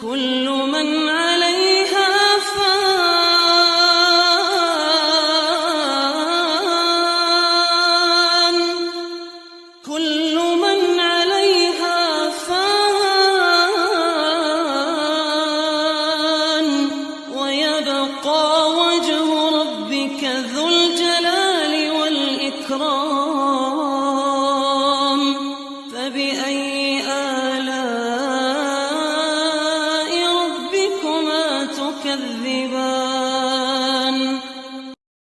كل من عليها فان كل من عليها فان ويبقى وجه ربك ذو الجلال والإكرام فبأي